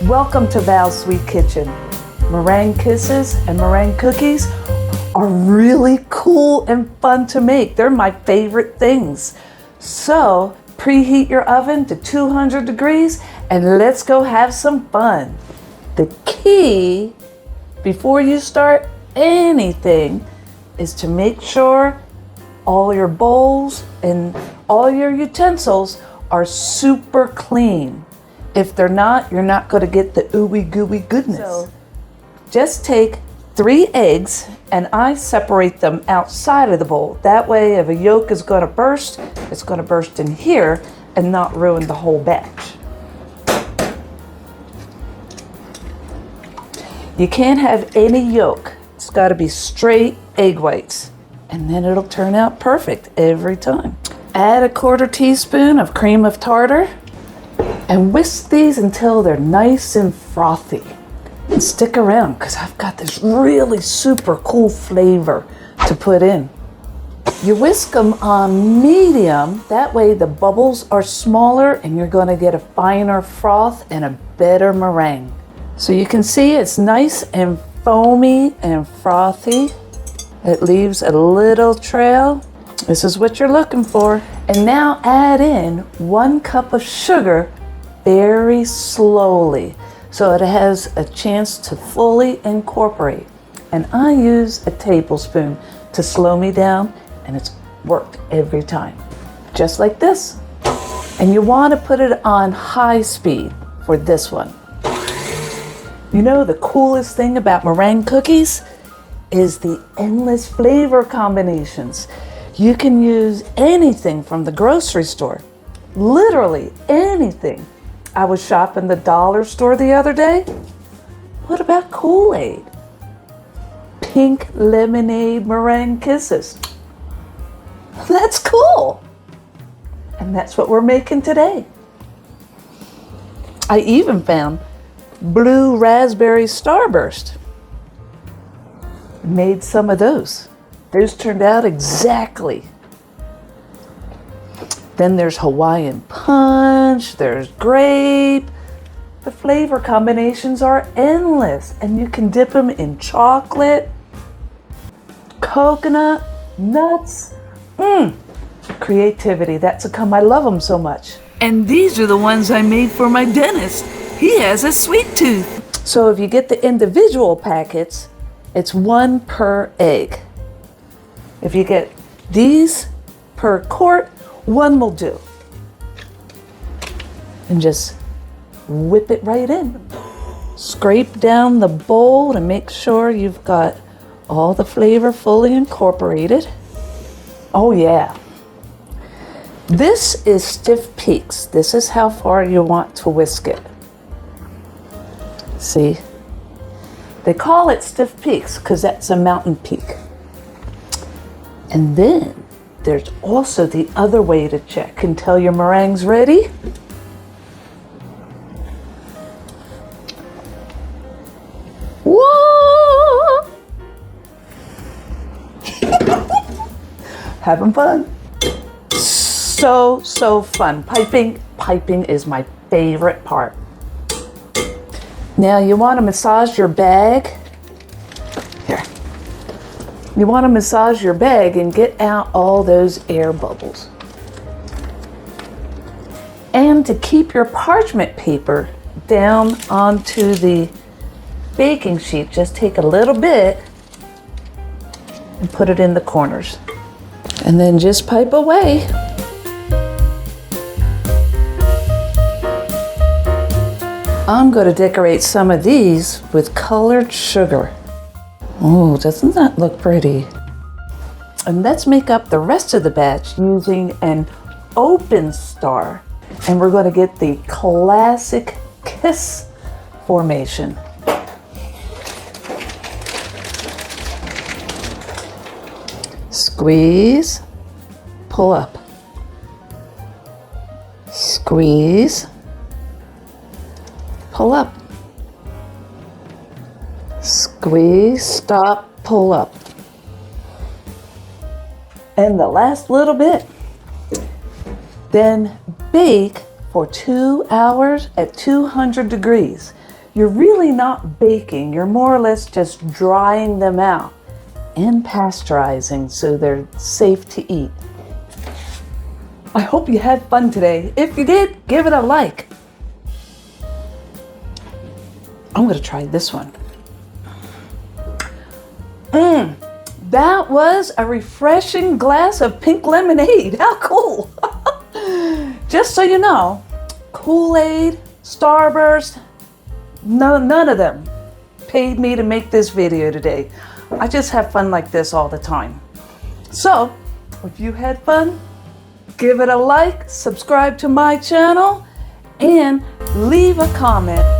Welcome to Val's Sweet Kitchen. Meringue Kisses and meringue cookies are really cool and fun to make. They're my favorite things. So preheat your oven to 200 degrees and let's go have some fun. The key before you start anything is to make sure all your bowls and all your utensils are super clean. If they're not, you're not going to get the ooey gooey goodness. So just take 3 eggs and I separate them outside of the bowl. That way if a yolk is going to burst, it's going to burst in here and not ruin the whole batch. You can't have any yolk. It's got to be straight egg whites and then it'll turn out perfect every time. Add a 1/4 teaspoon of cream of tartar and whisk these until they're nice and frothy. And stick around because I've got this really super cool flavor to put in. You whisk them on medium, that way the bubbles are smaller and you're going to get a finer froth and a better meringue. So you can see it's nice and foamy and frothy. It leaves a little trail. This is what you're looking for. And now add in 1 cup of sugar very slowly so it has a chance to fully incorporate. And I use a tablespoon to slow me down and it's worked every time. Just like this. And you want to put it on high speed for this one. You know the coolest thing about meringue cookies is the endless flavor combinations. You can use anything from the grocery store, literally anything. I was shopping the dollar store the other day. What about Kool Aid? Pink lemonade meringue kisses. That's cool. And that's what we're making today. I even found blue raspberry starburst. Made some of those. Those turned out exactly. Then there's Hawaiian punch, there's grape. The flavor combinations are endless and you can dip them in chocolate, coconut, nuts. Creativity, that's a come. I love them so much. And these are the ones I made for my dentist. He has a sweet tooth. So if you get the individual packets, it's 1 per egg. If you get these per quart, 1 will do. And just whip it right in. Scrape down the bowl to make sure you've got all the flavor fully incorporated. Oh yeah. This is stiff peaks. This is how far you want to whisk it. See? They call it stiff peaks because that's a mountain peak. And then there's also the other way to check and tell your meringue's ready. Whoa! Having fun. So fun. Piping is my favorite part. Now you want to massage your bag. Here. You want to massage your bag and get out all those air bubbles. And to keep your parchment paper down onto the baking sheet, just take a little bit and put it in the corners. And then just pipe away. I'm going to decorate some of these with colored sugar. Oh, doesn't that look pretty? And let's make up the rest of the batch using an open star. And we're going to get the classic kiss formation. Squeeze, pull up. Squeeze, pull up. Squeeze, stop, pull up. And the last little bit. Then bake for 2 hours at 200 degrees. you're really not baking. You're more or less just drying them out and pasteurizing so they're safe to eat. I hope you had fun today. If you did, give it a like. I'm going to try this one. That was a refreshing glass of pink lemonade. How cool. Just so you know, Kool Aid, Starburst, none of them paid me to make this video today. I just have fun like this all the time. So, if you had fun, give it a like, subscribe to my channel, and leave a comment.